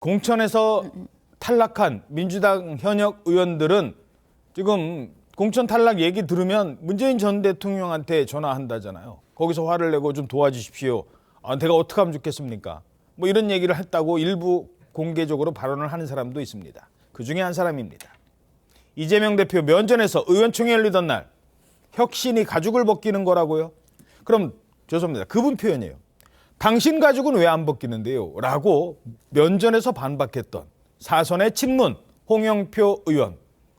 공천에서 탈락한 민주당 현역 의원들은 지금 공천 탈락 얘기 들으면 문재인 전 대통령한테 전화한다잖아요. 거기서 화를 내고 좀 도와주십시오. 내가 어떻게 하면 좋겠습니까? 뭐 이런 얘기를 했다고 일부 공개적으로 발언을 하는 사람도 있습니다. 그중에 한 사람입니다. 이재명 대표 면전에서 의원총회 열리던 날 혁신이 가죽을 벗기는 거라고요? 그럼 죄송합니다. 그분 표현이에요. 당신 가죽은 왜 안 벗기는데요? 라고 면전에서 반박했던 사선의 친문 홍영표 의원.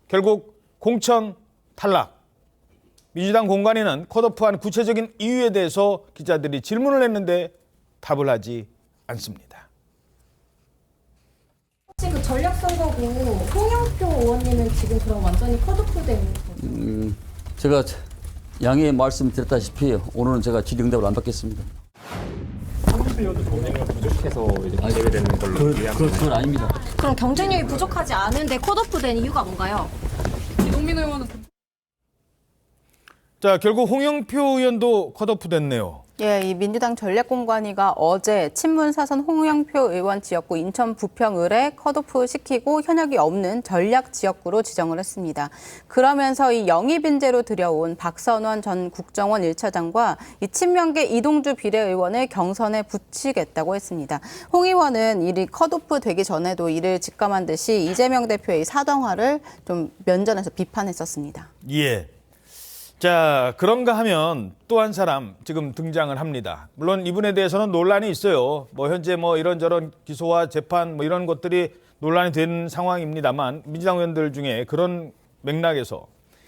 결국 공천 탈락. 민주당 공관위는 컷오프한 구체적인 이유에 대해서 기자들이 질문을 했는데 답을 하지 않습니다. 혹시 그 전략선거구 홍영표 의원님은 지금 그럼 완전히 컷오프된 거죠? 제가 양해 말씀드렸다시피 오늘은 제가 질의응답을 안 받겠습니다. 홍영표 의원도 경쟁력이 부족해서 이제 제외되는 걸로 이해합니다. 그건 아닙니다. 그럼 경쟁력이 부족하지 않은데 컷오프된 이유가 뭔가요? 기동민 의원은 자, 결국 홍영표 의원도 컷오프 됐네요. 예, 이 민주당 전략공관위가 어제 친문 사선 홍영표 의원 지역구 인천 부평을에 컷오프 시키고 현역이 없는 전략 지역구로 지정을 했습니다. 그러면서 이 영입 인재로 들여온 박선원 전 국정원 1차장과 이 친명계 이동주 비례의원을 경선에 붙이겠다고 했습니다. 홍 의원은 일이 컷오프 되기 전에도 이를 직감한 듯이 이재명 대표의 사당화를 좀 면전에서 비판했었습니다. 예. 자, 그런가 하면 또 한 사람 지금 등장을 합니다. 물론 이분에 대해서는 논란이 있어요. 현재 이런저런 기소와 재판 이런 것들이 논란이 된 상황입니다만 민주당 의원들 중에 그런 맥락에서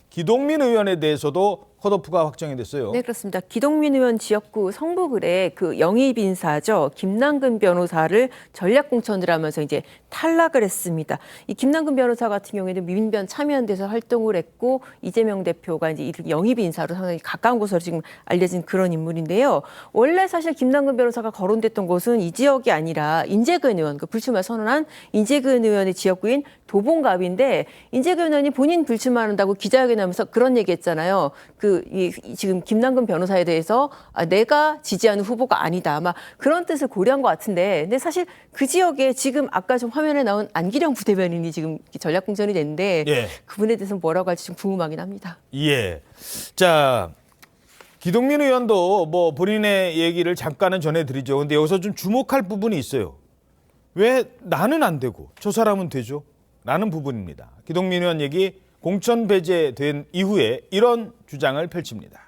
기동민 의원에 대해서도 컷오프가 확정이 됐어요. 네, 그렇습니다. 기동민 의원 지역구 성북을에 그 영입 인사죠. 김남근 변호사를 전략 공천을 하면서 이제 탈락을 했습니다. 이 김남근 변호사 같은 경우에는 민변 참여연대에서 활동을 했고 이재명 대표가 이제 이 영입 인사로 상당히 가까운 곳으로 지금 알려진 그런 인물인데요. 원래 사실 김남근 변호사가 거론됐던 곳은 이 지역이 아니라 인재근 의원, 그 불출마 선언한 인재근 의원의 지역구인 도봉갑인데 인재근 의원이 본인 불출마한다고 기자회견을 하면서 그런 얘기했잖아요. 지금 김남근 변호사에 대해서 내가 지지하는 후보가 아니다. 아마 그런 뜻을 고려한 것 같은데, 근데 사실 그 지역에 지금 아까 좀 화면에 나온 안기령 부대변인이 지금 전략 공천이 됐는데 예. 그분에 대해서는 뭐라고 할지 좀 궁금하긴 합니다. 예. 자, 기동민 의원도 본인의 얘기를 잠깐은 전해드리죠. 근데 여기서 좀 주목할 부분이 있어요. 왜 나는 안 되고 저 사람은 되죠? 라는 부분입니다. 기동민 의원 얘기 공천 배제된 이후에 이런 주장을 펼칩니다.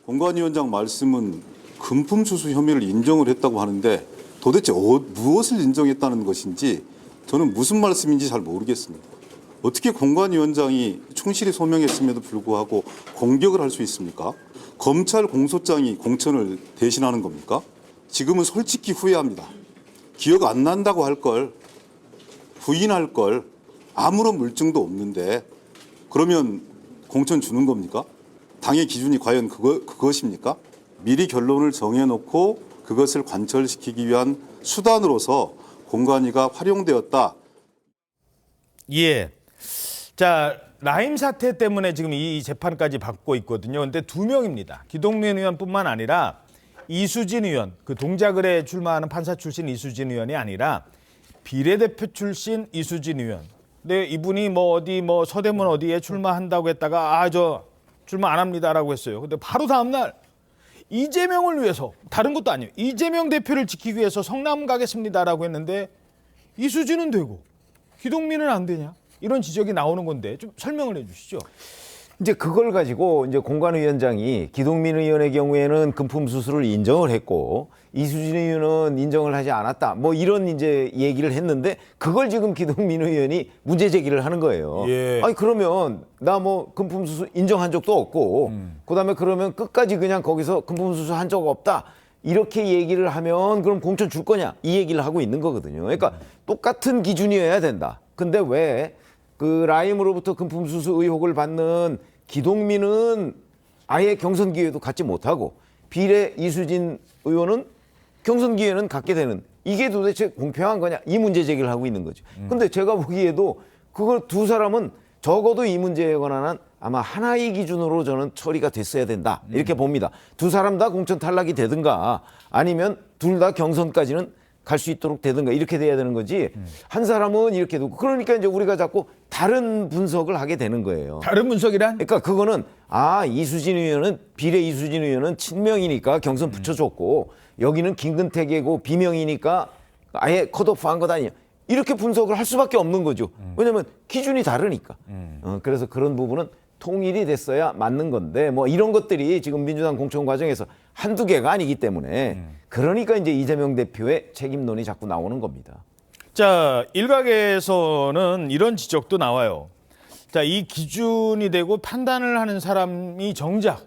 공관위원장 말씀은 금품수수 혐의를 인정을 했다고 하는데 도대체 무엇을 인정했다는 것인지 저는 무슨 말씀인지 잘 모르겠습니다. 어떻게 공관위원장이 충실히 소명했음에도 불구하고 공격을 할 수 있습니까? 검찰 공소장이 공천을 대신하는 겁니까? 지금은 솔직히 후회합니다. 기억 안 난다고 할 걸, 부인할 걸, 아무런 물증도 없는데 그러면 공천 주는 겁니까? 당의 기준이 과연 그것입니까? 미리 결론을 정해놓고 그것을 관철시키기 위한 수단으로서 공관위가 활용되었다. 예. 자, 라임 사태 때문에 지금 이 재판까지 받고 있거든요. 근데 2명입니다. 기동민 의원뿐만 아니라 이수진 의원, 그 동작을에 출마하는 판사 출신 이수진 의원이 아니라 비례대표 출신 이수진 의원. 근데 이분이 서대문 어디에 출마한다고 했다가 저 출마 안 합니다라고 했어요. 근데 바로 다음 날 이재명을 위해서, 다른 것도 아니에요. 이재명 대표를 지키기 위해서 성남 가겠습니다라고 했는데 이수진은 되고 기동민은 안 되냐? 이런 지적이 나오는 건데 좀 설명을 해 주시죠. 이제 그걸 가지고 이제 공관위원장이 기동민 의원의 경우에는 금품 수수를 인정을 했고 이수진 의원은 인정을 하지 않았다. 이런 이제 얘기를 했는데 그걸 지금 기동민 의원이 문제 제기를 하는 거예요. 예. 아니 그러면 나 금품 수수 인정한 적도 없고 그다음에 그러면 끝까지 그냥 거기서 금품 수수 한 적 없다. 이렇게 얘기를 하면 그럼 공천 줄 거냐? 이 얘기를 하고 있는 거거든요. 그러니까 똑같은 기준이어야 된다. 근데 왜 그 라임으로부터 금품 수수 의혹을 받는 기동민은 아예 경선 기회도 갖지 못하고 비례 이수진 의원은 경선 기회는 갖게 되는, 이게 도대체 공평한 거냐? 이 문제 제기를 하고 있는 거죠. 근데 제가 보기에도 그걸 두 사람은 적어도 이 문제에 관한 아마 하나의 기준으로 저는 처리가 됐어야 된다. 이렇게 봅니다. 두 사람 다 공천 탈락이 되든가 아니면 둘 다 경선까지는 갈 수 있도록 되든가 이렇게 돼야 되는 거지. 한 사람은 이렇게 두고 그러니까 이제 우리가 자꾸 다른 분석을 하게 되는 거예요. 다른 분석이란? 그러니까 그거는 이수진 의원은 비례 이수진 의원은 친명이니까 경선 붙여줬고 여기는 김근택이고 비명이니까 아예 컷오프한 것 아니냐. 이렇게 분석을 할 수밖에 없는 거죠. 왜냐하면 기준이 다르니까. 그래서 그런 부분은 통일이 됐어야 맞는 건데 뭐 이런 것들이 지금 민주당 공천 과정에서 한두 개가 아니기 때문에 그러니까 이제 이재명 대표의 책임론이 자꾸 나오는 겁니다. 자, 일각에서는 이런 지적도 나와요. 자, 이 기준이 되고 판단을 하는 사람이 정작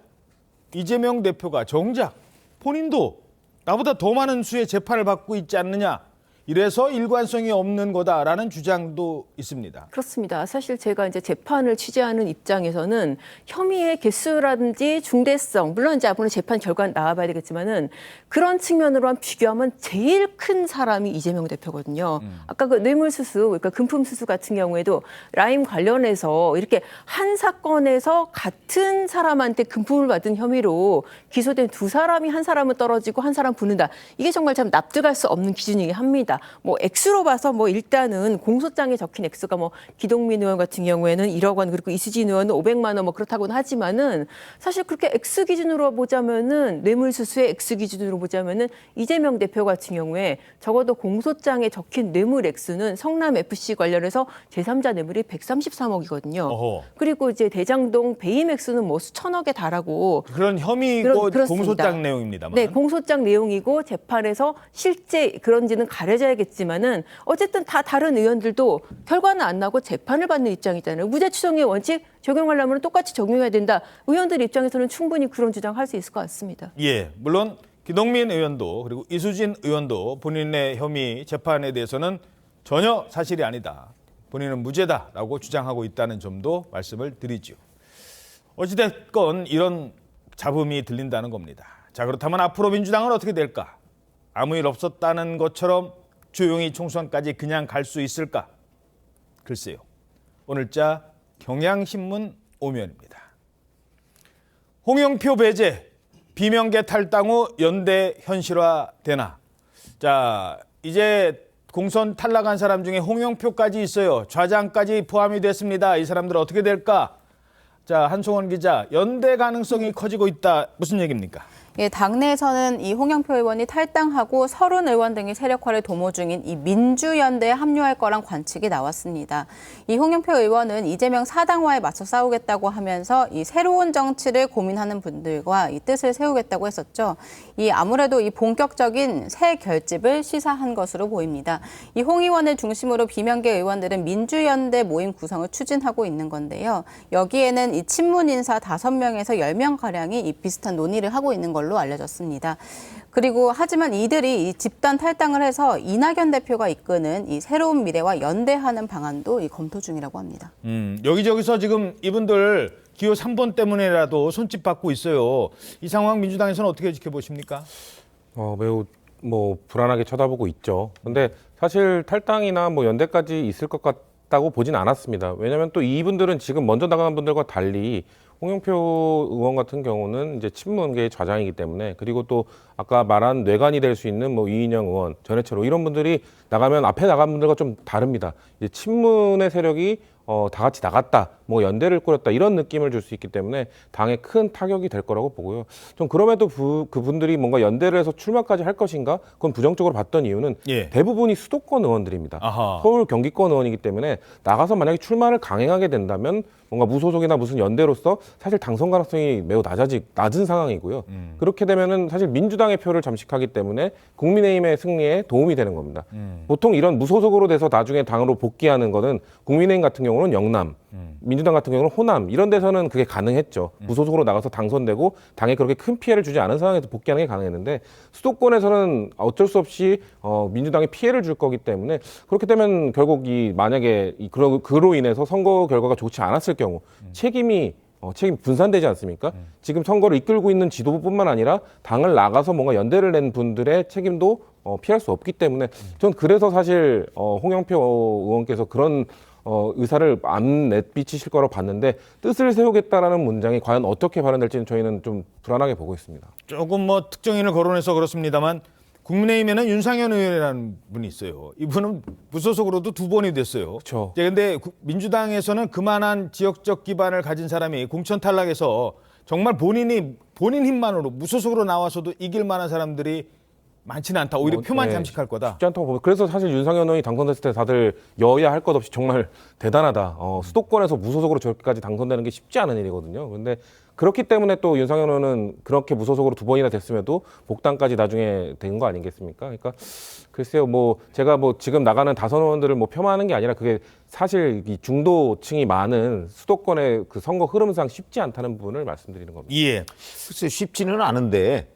이재명 대표가 정작 본인도 나보다 더 많은 수의 재판을 받고 있지 않느냐. 이래서 일관성이 없는 거다라는 주장도 있습니다. 그렇습니다. 사실 제가 이제 재판을 취재하는 입장에서는 혐의의 개수라든지 중대성, 물론 이제 앞으로 재판 결과는 나와봐야 되겠지만은 그런 측면으로만 비교하면 제일 큰 사람이 이재명 대표거든요. 아까 그 뇌물수수, 그러니까 금품수수 같은 경우에도 라임 관련해서 이렇게 한 사건에서 같은 사람한테 금품을 받은 혐의로 기소된 두 사람이 한 사람은 떨어지고 한 사람 붙는다. 이게 정말 참 납득할 수 없는 기준이긴 합니다. 뭐 액수로 봐서 뭐 일단은 공소장에 적힌 액수가 뭐 기동민 의원 같은 경우에는 1억 원 그리고 이수진 의원은 500만 원 뭐 그렇다고는 하지만은 사실 그렇게 액수 기준으로 보자면은 뇌물수수의 액수 기준으로 보자면은 이재명 대표 같은 경우에 적어도 공소장에 적힌 뇌물 액수는 성남 FC 관련해서 제3자 뇌물이 133억이거든요. 어허. 그리고 이제 대장동 배임 액수는 뭐 수천억에 달하고 그런 혐의고 그렇습니다. 공소장 내용입니다만. 네, 공소장 내용이고 재판에서 실제 그런지는 가려져야겠지만은 어쨌든 다 다른 의원들도 결과는 안 나고 재판을 받는 입장이잖아요. 무죄추정의 원칙 적용하려면 똑같이 적용해야 된다. 의원들 입장에서는 충분히 그런 주장할 수 있을 것 같습니다. 예, 물론 기동민 의원도 그리고 이수진 의원도 본인의 혐의 재판에 대해서는 전혀 사실이 아니다. 본인은 무죄다라고 주장하고 있다는 점도 말씀을 드리죠. 어찌됐건 이런 잡음이 들린다는 겁니다. 자, 그렇다면 앞으로 민주당은 어떻게 될까? 아무 일 없었다는 것처럼 조용히 총선까지 그냥 갈 수 있을까? 글쎄요. 오늘자 경향신문 오면입니다. 홍영표 배제, 비명계 탈당 후 연대 현실화되나? 자, 이제 공선 탈락한 사람 중에 홍영표까지 있어요. 좌장까지 포함이 됐습니다. 이 사람들 어떻게 될까? 자, 한송원 기자, 연대 가능성이 커지고 있다. 무슨 얘기입니까? 예, 당내에서는 이 홍영표 의원이 탈당하고 서른 의원 등이 세력화를 도모 중인 이 민주연대에 합류할 거란 관측이 나왔습니다. 이 홍영표 의원은 이재명 사당화에 맞서 싸우겠다고 하면서 이 새로운 정치를 고민하는 분들과 이 뜻을 세우겠다고 했었죠. 이 아무래도 이 본격적인 새 결집을 시사한 것으로 보입니다. 이 홍 의원을 중심으로 비명계 의원들은 민주연대 모임 구성을 추진하고 있는 건데요. 여기에는 이 친문 인사 5명에서 10명가량이 이 비슷한 논의를 하고 있는 걸로 알려졌습니다. 그리고 하지만 이들이 이 집단 탈당을 해서 이낙연 대표가 이끄는 이 새로운 미래와 연대하는 방안도 이 검토 중이라고 합니다. 여기저기서 지금 이분들 기호 3번 때문에라도 손짓 받고 있어요. 이 상황 민주당에서는 어떻게 지켜보십니까? 매우 불안하게 쳐다보고 있죠. 근데 사실 탈당이나 연대까지 있을 것 같다고 보진 않았습니다. 왜냐하면 또 이분들은 지금 먼저 나간 분들과 달리 홍영표 의원 같은 경우는 이제 친문계의 좌장이기 때문에, 그리고 또 아까 말한 뇌관이 될 수 있는 이인영 의원, 전해철 이런 분들이 나가면 앞에 나간 분들과 좀 다릅니다. 이제 친문의 세력이 다 같이 나갔다, 연대를 꾸렸다 이런 느낌을 줄 수 있기 때문에 당에 큰 타격이 될 거라고 보고요. 좀 그럼에도 그분들이 뭔가 연대를 해서 출마까지 할 것인가? 그건 부정적으로 봤던 이유는 대부분이 수도권 의원들입니다. 아하. 서울 경기권 의원이기 때문에 나가서 만약에 출마를 강행하게 된다면 뭔가 무소속이나 무슨 연대로서 사실 당선 가능성이 매우 낮은 상황이고요. 그렇게 되면은 사실 민주당의 표를 잠식하기 때문에 국민의힘의 승리에 도움이 되는 겁니다. 보통 이런 무소속으로 돼서 나중에 당으로 복귀하는 거는 국민의힘 같은 경우는 영남, 민주당 같은 경우는 호남 이런 데서는 그게 가능했죠. 무소속으로 나가서 당선되고 당에 그렇게 큰 피해를 주지 않은 상황에서 복귀하는 게 가능했는데 수도권에서는 어쩔 수 없이 민주당에 피해를 줄 거기 때문에 그렇게 되면 결국 만약에 그로 인해서 선거 결과가 좋지 않았을 경우 책임 분산되지 않습니까? 지금 선거를 이끌고 있는 지도부뿐만 아니라 당을 나가서 뭔가 연대를 낸 분들의 책임도 피할 수 없기 때문에 전 그래서 사실 홍영표 의원께서 그런 의사를 안 내비치실 거라고 봤는데 뜻을 세우겠다라는 문장이 과연 어떻게 발언될지는 저희는 좀 불안하게 보고 있습니다. 조금 특정인을 거론해서 그렇습니다만 국민의힘에는 윤상현 의원이라는 분이 있어요. 이분은 무소속으로도 2번이 됐어요. 그렇죠. 근데 민주당에서는 그만한 지역적 기반을 가진 사람이 공천 탈락해서 정말 본인 힘만으로 무소속으로 나와서도 이길 만한 사람들이 많지는 않다. 오히려 표만 네, 잠식할 거다. 쉽지 않다고 보면 그래서 사실 윤상현 의원이 당선됐을 때 다들 여야 할 것 없이 정말 대단하다. 수도권에서 무소속으로 저렇게까지 당선되는 게 쉽지 않은 일이거든요. 그런데 그렇기 때문에 또 윤상현 의원은 그렇게 무소속으로 2번이나 됐음에도 복당까지 나중에 된 거 아니겠습니까? 그러니까 글쎄요, 뭐 제가 뭐 지금 나가는 다선 의원들을 뭐 폄하하는 게 아니라 그게 사실 이 중도층이 많은 수도권의 그 선거 흐름상 쉽지 않다는 부분을 말씀드리는 겁니다. 예. 글쎄 쉽지는 않은데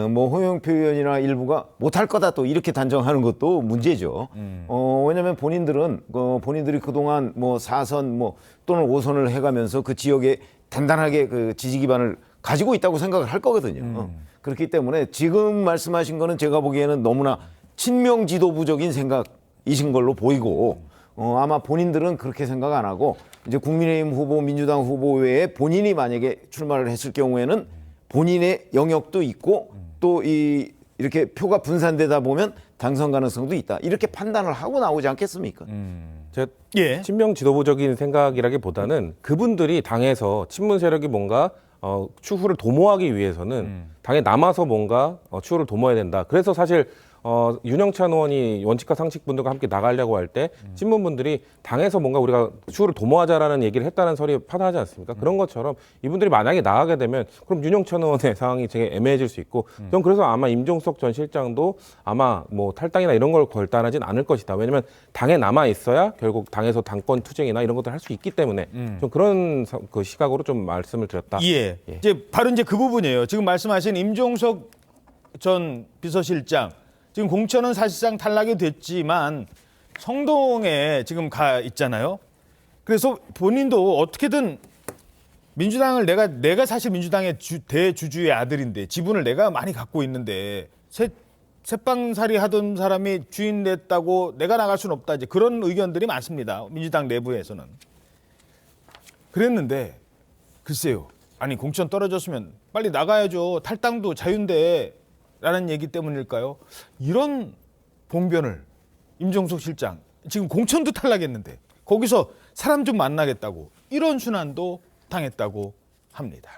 뭐 홍영표 의원이나 일부가 못할 거다 또 이렇게 단정하는 것도 문제죠. 왜냐하면 본인들은 본인들이 그동안 뭐 4선 뭐 또는 5선을 해가면서 그 지역에 단단하게 그 지지 기반을 가지고 있다고 생각을 할 거거든요. 그렇기 때문에 지금 말씀하신 거는 제가 보기에는 너무나 친명 지도부적인 생각이신 걸로 보이고 아마 본인들은 그렇게 생각 안 하고 이제 국민의힘 후보, 민주당 후보 외에 본인이 만약에 출마를 했을 경우에는 본인의 영역도 있고 또 이렇게 표가 분산되다 보면 당선 가능성도 있다. 이렇게 판단을 하고 나오지 않겠습니까? 제가 예. 친명 지도부적인 생각이라기보다는 그분들이 당에서 친문 세력이 뭔가 추후를 도모하기 위해서는 당에 남아서 뭔가 추후를 도모해야 된다. 그래서 사실 윤영찬 의원이 원칙과 상식분들과 함께 나가려고 할 때 친문분들이 당에서 뭔가 우리가 추후를 도모하자라는 얘기를 했다는 설이 파다하지 않습니까? 그런 것처럼 이분들이 만약에 나가게 되면 그럼 윤영찬 의원의 상황이 되게 애매해질 수 있고 전 그래서 아마 임종석 전 실장도 아마 뭐 탈당이나 이런 걸 결단하진 않을 것이다. 왜냐하면 당에 남아 있어야 결국 당에서 당권 투쟁이나 이런 것들을 할 수 있기 때문에 좀 그런 그 시각으로 좀 말씀을 드렸다. 예. 이제 바로 이제 그 부분이에요. 지금 말씀하신 임종석 전 비서실장 지금 공천은 사실상 탈락이 됐지만 성동에 지금 가 있잖아요. 그래서 본인도 어떻게든 민주당을 내가 사실 민주당의 대주주의 아들인데 지분을 내가 많이 갖고 있는데 새빵살이 하던 사람이 주인 됐다고 내가 나갈 수는 없다. 이제 그런 의견들이 많습니다. 민주당 내부에서는. 그랬는데 글쎄요. 아니 공천 떨어졌으면 빨리 나가야죠. 탈당도 자유인데 라는 얘기 때문일까요? 이런 봉변을 임종석 실장 지금 공천도 탈락했는데 거기서 사람 좀 만나겠다고 이런 순환도 당했다고 합니다.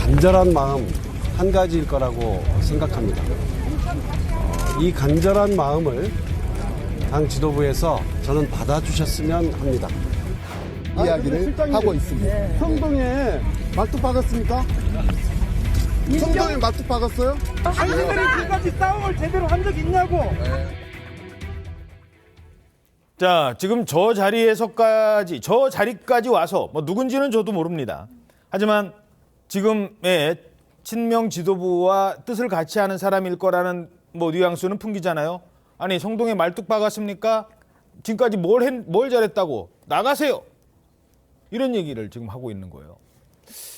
간절한 마음 한 가지일 거라고 생각합니다. 이 간절한 마음을 당 지도부에서 저는 받아주셨으면 합니다. 이야기를 하고 있습니다. 성동에 말뚝 박았습니까? 성동에 말뚝 박았어요? 당신들이 지금까지 싸움을 제대로 한 적 있냐고. 자, 지금 저 자리까지 와서 뭐 누군지는 저도 모릅니다. 하지만 지금의 친명 지도부와 뜻을 같이 하는 사람일 거라는 뭐 뉘앙스는 풍기잖아요. 아니 성동에 말뚝 박았습니까? 지금까지 뭘 잘했다고 나가세요. 이런 얘기를 지금 하고 있는 거예요.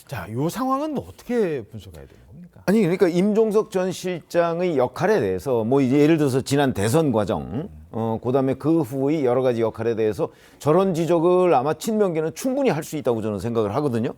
자, 이 상황은 뭐 어떻게 분석해야 되는 겁니까? 아니 그러니까 임종석 전 실장의 역할에 대해서 뭐 이제 예를 들어서 지난 대선 과정, 그다음에 그 후의 여러 가지 역할에 대해서 저런 지적을 아마 친명계는 충분히 할 수 있다고 저는 생각을 하거든요.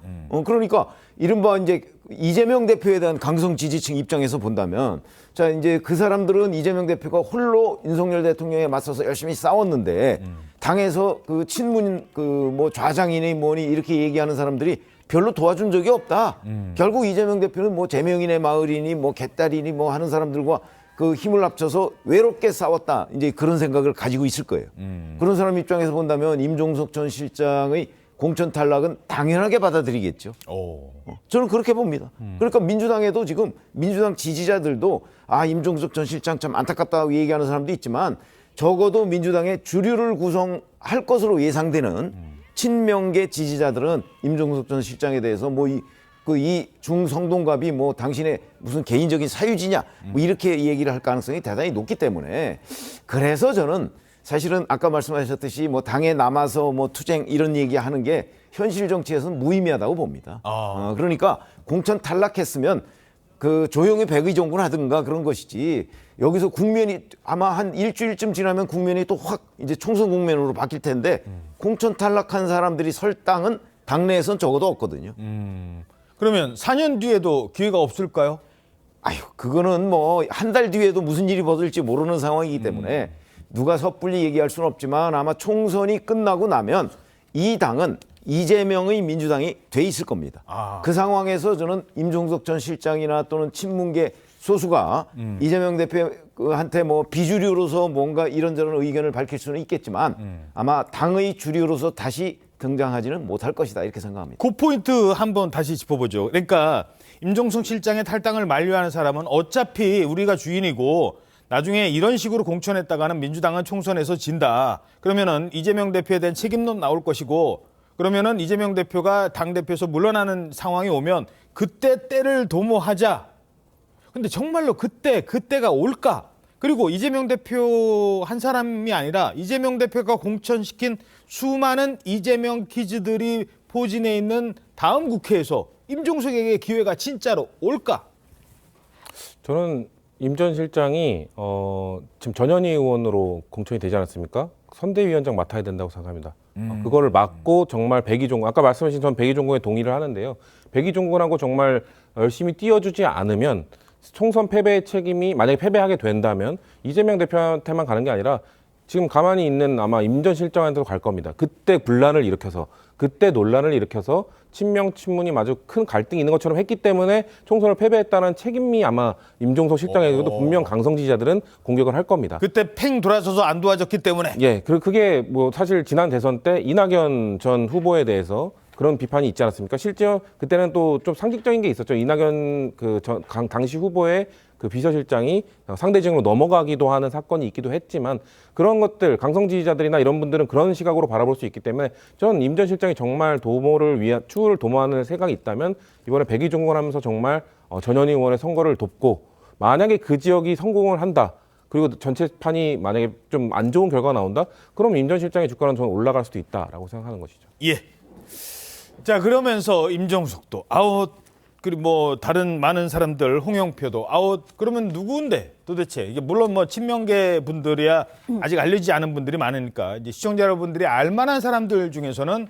그러니까 이른바 이제 이재명 대표에 대한 강성 지지층 입장에서 본다면, 자 이제 그 사람들은 이재명 대표가 홀로 윤석열 대통령에 맞서서 열심히 싸웠는데 당에서 그 친문 그 뭐 좌장이니 뭐니 이렇게 얘기하는 사람들이 별로 도와준 적이 없다. 결국 이재명 대표는 뭐 제명인의 마을이니 뭐 개딸이니 뭐 하는 사람들과 그 힘을 합쳐서 외롭게 싸웠다. 이제 그런 생각을 가지고 있을 거예요. 그런 사람 입장에서 본다면 임종석 전 실장의 공천 탈락은 당연하게 받아들이겠죠. 저는 그렇게 봅니다. 그러니까 민주당에도 지금 민주당 지지자들도 아 임종석 전 실장 참 안타깝다고 얘기하는 사람도 있지만 적어도 민주당의 주류를 구성할 것으로 예상되는 친명계 지지자들은 임종석 전 실장에 대해서 뭐 이 중성동갑이 뭐 당신의 무슨 개인적인 사유지냐 뭐 이렇게 얘기를 할 가능성이 대단히 높기 때문에 그래서 저는 사실은 아까 말씀하셨듯이 뭐 당에 남아서 뭐 투쟁 이런 얘기하는 게 현실 정치에서는 무의미하다고 봅니다. 그러니까 공천 탈락했으면 그 조용히 백의종군 하든가 그런 것이지 여기서 국면이 아마 한 일주일쯤 지나면 국면이 또 확 이제 총선 국면으로 바뀔 텐데 공천 탈락한 사람들이 설 땅은 당내에선 적어도 없거든요. 그러면 4년 뒤에도 기회가 없을까요? 아유, 그거는 뭐 한 달 뒤에도 무슨 일이 벌어질지 모르는 상황이기 때문에 누가 섣불리 얘기할 수는 없지만 아마 총선이 끝나고 나면 이 당은 이재명의 민주당이 돼 있을 겁니다. 그 상황에서 저는 임종석 전 실장이나 또는 친문계 소수가 이재명 대표한테 뭐 비주류로서 뭔가 이런저런 의견을 밝힐 수는 있겠지만 아마 당의 주류로서 다시 등장하지는 못할 것이다 이렇게 생각합니다. 그 포인트 한번 다시 짚어보죠. 그러니까 임종석 실장의 탈당을 만류하는 사람은 어차피 우리가 주인이고 나중에 이런 식으로 공천했다가는 민주당은 총선에서 진다. 그러면은 이재명 대표에 대한 책임론 나올 것이고 그러면은 이재명 대표가 당대표에서 물러나는 상황이 오면 그때 때를 도모하자. 근데 정말로 그때가 올까? 그리고 이재명 대표 한 사람이 아니라 이재명 대표가 공천시킨 수많은 이재명 키즈들이 포진해 있는 다음 국회에서 임종석에게 기회가 진짜로 올까? 저는 임 전 실장이 지금 전현희 의원으로 공천이 되지 않았습니까? 선대위원장 맡아야 된다고 생각합니다. 그거를 맡고 정말 백의종군, 아까 말씀하신 전 백의종군에 동의를 하는데요. 백의종군하고 정말 열심히 뛰어주지 않으면 총선 패배의 책임이 만약에 패배하게 된다면 이재명 대표한테만 가는 게 아니라 지금 가만히 있는 아마 임 전 실장한테도 갈 겁니다. 그때 분란을 일으켜서 그때 논란을 일으켜서 친명 친문이 아주 큰 갈등이 있는 것처럼 했기 때문에 총선을 패배했다는 책임이 아마 임종석 실장에게도 분명 강성 지지자들은 공격을 할 겁니다. 그때 팽 돌아서서 안 도와줬기 때문에. 예, 그게 뭐 사실 지난 대선 때 이낙연 전 후보에 대해서 그런 비판이 있지 않았습니까? 실제 그때는 또 좀 상식적인 게 있었죠. 이낙연 당시 후보의 그 비서실장이 상대적으로 넘어가기도 하는 사건이 있기도 했지만 그런 것들 강성 지지자들이나 이런 분들은 그런 시각으로 바라볼 수 있기 때문에 저는 임 전 실장이 정말 추후를 도모하는 생각이 있다면 이번에 백의종군하면서 정말 전현희 의원의 선거를 돕고 만약에 그 지역이 성공을 한다. 그리고 전체 판이 만약에 좀 안 좋은 결과가 나온다. 그럼 임 전 실장의 주가는 저는 올라갈 수도 있다라고 생각하는 것이죠. 예. 자, 그러면서 임종석도 아웃, 그리고 뭐 다른 많은 사람들 홍영표도 아웃. 그러면 누구인데 도대체? 이게 물론 뭐 친명계 분들이야 아직 알려지지 않은 분들이 많으니까 이제 시청자 여러분들이 알만한 사람들 중에서는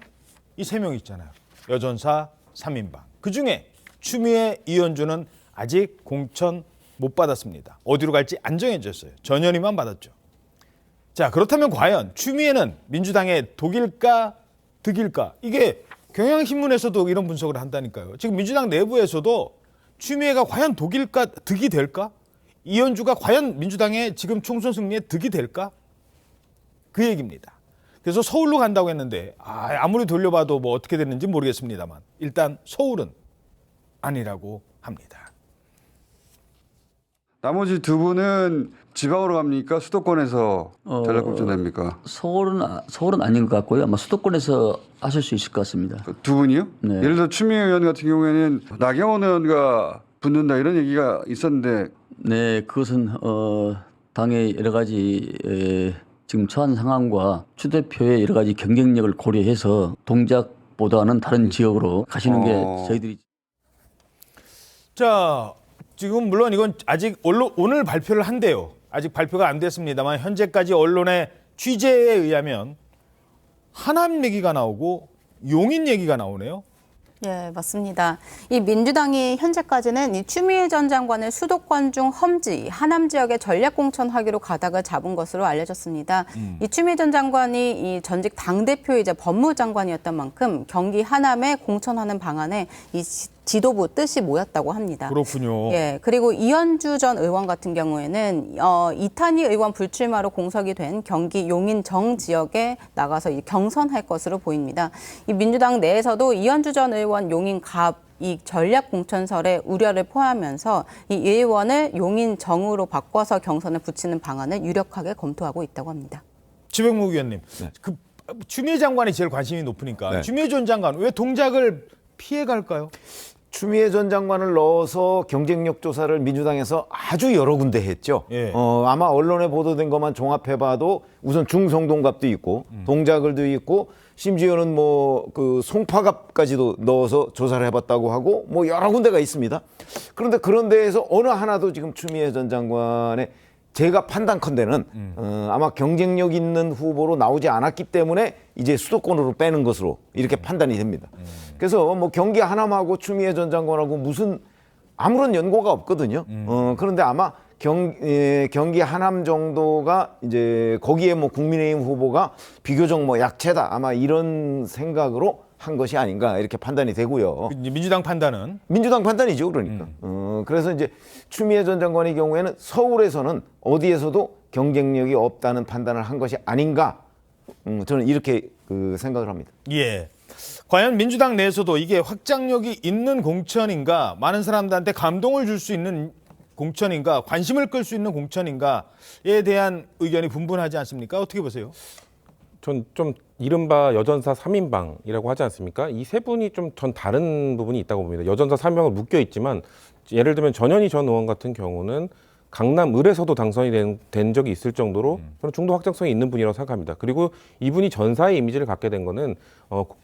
이 3명 있잖아요. 여전사 3인방. 그 중에 추미애, 이현주는 아직 공천 못 받았습니다. 어디로 갈지 안 정해졌어요. 전현희만 받았죠. 자, 그렇다면 과연 추미애는 민주당의 독일까 득일까? 이게 경향신문에서도 이런 분석을 한다니까요. 지금 민주당 내부에서도 추미애가 과연 독일까 득이 될까? 이현주가 과연 민주당의 지금 총선 승리에 득이 될까? 그 얘기입니다. 그래서 서울로 간다고 했는데 아무리 돌려봐도 뭐 어떻게 됐는지 모르겠습니다만 일단 서울은 아니라고 합니다. 나머지 두 분은 지방으로 갑니까? 수도권에서 전략공천 됩니까? 서울은 아닌 것 같고요. 아마 수도권에서 하실 수 있을 것 같습니다. 두 분이요? 네. 예를 들어 추미애 의원 같은 경우에는 나경원 의원과 붙는다 이런 얘기가 있었는데. 네, 그것은 당의 여러 가지 지금 처한 상황과 추 대표의 여러 가지 경쟁력을 고려해서 동작보다는 다른 지역으로 가시는 게 저희들이. 자, 지금 물론 이건 아직 오늘 발표를 한대요. 아직 발표가 안 됐습니다만 현재까지 언론의 취재에 의하면 하남 얘기가 나오고 용인 얘기가 나오네요. 예, 맞습니다. 이 민주당이 현재까지는 이 추미애 전 장관을 수도권 중 험지, 하남 지역에 전략 공천하기로 가닥을 잡은 것으로 알려졌습니다. 이 추미애 전 장관이 이 전직 당대표이자 법무장관이었던 만큼 경기 하남에 공천하는 방안에 이 지도부 뜻이 모였다고 합니다. 그렇군요. 예, 그리고 이현주 전 의원 같은 경우에는 이탄희 의원 불출마로 공석이 된 경기 용인 정 지역에 나가서 경선할 것으로 보입니다. 이 민주당 내에서도 이현주 전 의원 용인 갑 이 전략 공천설에 우려를 포함하면서 이 의원을 용인 정으로 바꿔서 경선을 붙이는 방안을 유력하게 검토하고 있다고 합니다. 지병목 의원님, 네. 그 추미애 장관이 제일 관심이 높으니까 네. 추미애 전 장관 왜 동작을 피해갈까요? 추미애 전 장관을 넣어서 경쟁력 조사를 민주당에서 아주 여러 군데 했죠. 예. 아마 언론에 보도된 것만 종합해봐도 우선 중성동갑도 있고 동작을도 있고 심지어는 뭐 그 송파갑까지도 넣어서 조사를 해봤다고 하고 뭐 여러 군데가 있습니다. 그런데 그런 데에서 어느 하나도 지금 추미애 전 장관의 제가 판단컨대는 아마 경쟁력 있는 후보로 나오지 않았기 때문에 이제 수도권으로 빼는 것으로 이렇게 판단이 됩니다. 그래서 뭐 경기 하남하고 추미애 전 장관하고 무슨 아무런 연고가 없거든요. 그런데 아마 경기 하남 정도가 이제 거기에 뭐 국민의힘 후보가 비교적 뭐 약체다 아마 이런 생각으로 한 것이 아닌가 이렇게 판단이 되고요. 민주당 판단은 민주당 판단이죠, 그러니까. 그래서 이제 추미애 전 장관의 경우에는 서울에서는 어디에서도 경쟁력이 없다는 판단을 한 것이 아닌가. 저는 이렇게 생각을 합니다. 예. 과연 민주당 내에서도 이게 확장력이 있는 공천인가, 많은 사람들한테 감동을 줄 수 있는 공천인가, 관심을 끌 수 있는 공천인가에 대한 의견이 분분하지 않습니까? 어떻게 보세요? 전 좀 이른바 여전사 3인방이라고 하지 않습니까? 이 세 분이 좀 전 다른 부분이 있다고 봅니다. 여전사 3인방은 묶여 있지만 예를 들면 전현희 전 의원 같은 경우는 강남 을에서도 당선이 된 적이 있을 정도로 저는 중도 확장성이 있는 분이라고 생각합니다. 그리고 이분이 전사의 이미지를 갖게 된 거는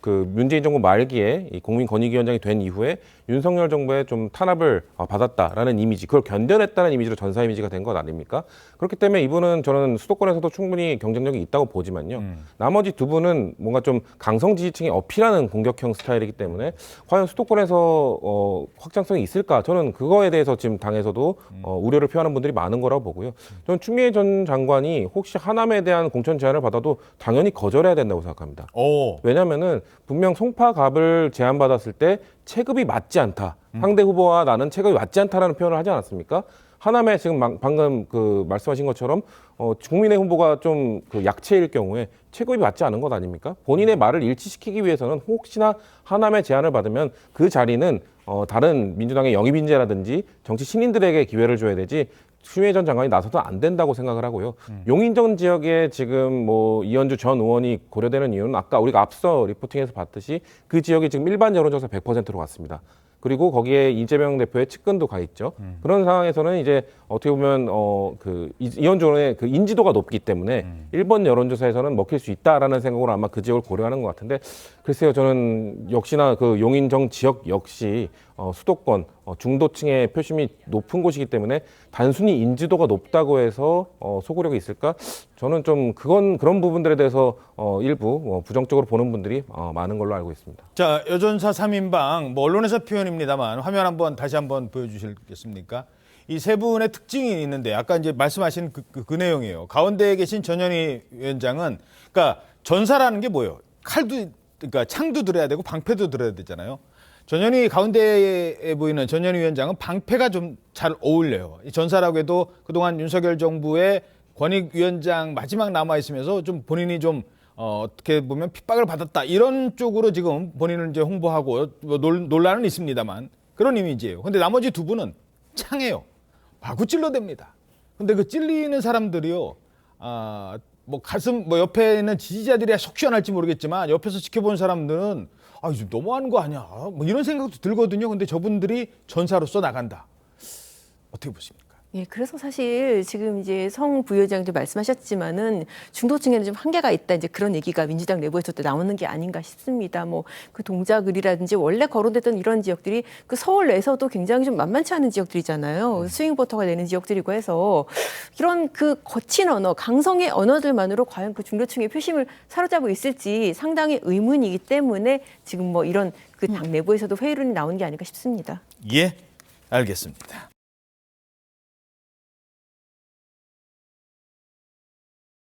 문재인 정부 말기에 이 국민권익위원장이 된 이후에 윤석열 정부의 좀 탄압을 받았다라는 이미지, 그걸 견뎌냈다는 이미지로 전사 이미지가 된 것 아닙니까? 그렇기 때문에 이분은 저는 수도권에서도 충분히 경쟁력이 있다고 보지만요. 나머지 두 분은 뭔가 좀 강성 지지층이 어필하는 공격형 스타일이기 때문에 과연 수도권에서 확장성이 있을까? 저는 그거에 대해서 지금 당에서도 우려를 표하는 분들이 많은 거라고 보고요. 저는 추미애 전 장관이 혹시 하남에 대한 공천 제안을 받아도 당연히 거절해야 된다고 생각합니다. 왜냐하면은 분명 송파갑을 제안받았을 때 체급이 맞지 않다. 상대 후보와 나는 체급이 맞지 않다라는 표현을 하지 않았습니까? 하남에 지금 방금 말씀하신 것처럼 국민의 후보가 좀 약체일 경우에 체급이 맞지 않은 것 아닙니까? 본인의 말을 일치시키기 위해서는 혹시나 하남의 제안을 받으면 그 자리는 다른 민주당의 영입인재라든지 정치 신인들에게 기회를 줘야 되지 추미애 전 장관이 나서도 안 된다고 생각을 하고요. 용인정 지역에 지금 뭐 이현주 전 의원이 고려되는 이유는 아까 우리가 앞서 리포팅에서 봤듯이 그 지역이 지금 일반 여론조사 100%로 갔습니다. 그리고 거기에 이재명 대표의 측근도 가 있죠. 그런 상황에서는 이제 어떻게 보면 이현주 의원의 그 인지도가 높기 때문에 1번 여론조사에서는 먹힐 수 있다라는 생각으로 아마 그 지역을 고려하는 것 같은데 글쎄요, 저는 역시나 그 용인정 지역 역시 수도권 중도층의 표심이 높은 곳이기 때문에 단순히 인지도가 높다고 해서 소구력이 있을까? 저는 좀 그런 부분들에 대해서 일부 부정적으로 보는 분들이 많은 걸로 알고 있습니다. 자, 여전사 3인방, 뭐 언론에서 표현입니다만 화면 다시 한번 보여주시겠습니까? 이 세 분의 특징이 있는데 아까 이제 말씀하신 그 내용이에요. 가운데에 계신 전현희 위원장은 그러니까 전사라는 게 뭐예요? 그러니까 창도 들어야 되고 방패도 들어야 되잖아요. 전현희 가운데에 보이는 전현희 위원장은 방패가 좀 잘 어울려요. 이 전사라고 해도 그동안 윤석열 정부의 권익위원장 마지막 남아 있으면서 좀 본인이 좀 어떻게 보면 핍박을 받았다 이런 쪽으로 지금 본인을 이제 홍보하고 뭐 논란은 있습니다만 그런 이미지예요. 근데 나머지 두 분은 창해요. 마구 찔러댑니다. 근데 그 찔리는 사람들이요, 뭐 가슴 뭐 옆에 있는 지지자들이 속 시원할지 모르겠지만 옆에서 지켜본 사람들은 좀 너무하는 거 아니야? 뭐 이런 생각도 들거든요. 근데 저분들이 전사로서 나간다. 어떻게 보십니까? 예, 그래서 사실 지금 이제 성 부위원장도 말씀하셨지만은 중도층에는 좀 한계가 있다. 이제 그런 얘기가 민주당 내부에서도 나오는 게 아닌가 싶습니다. 뭐 그 동작을이라든지 원래 거론됐던 이런 지역들이 그 서울 내에서도 굉장히 좀 만만치 않은 지역들이잖아요. 스윙 보터가 되는 지역들이고 해서 이런 그 거친 언어, 강성의 언어들만으로 과연 그 중도층의 표심을 사로잡고 있을지 상당히 의문이기 때문에 지금 뭐 이런 그 당 내부에서도 회의론이 나온 게 아닌가 싶습니다. 예, 알겠습니다.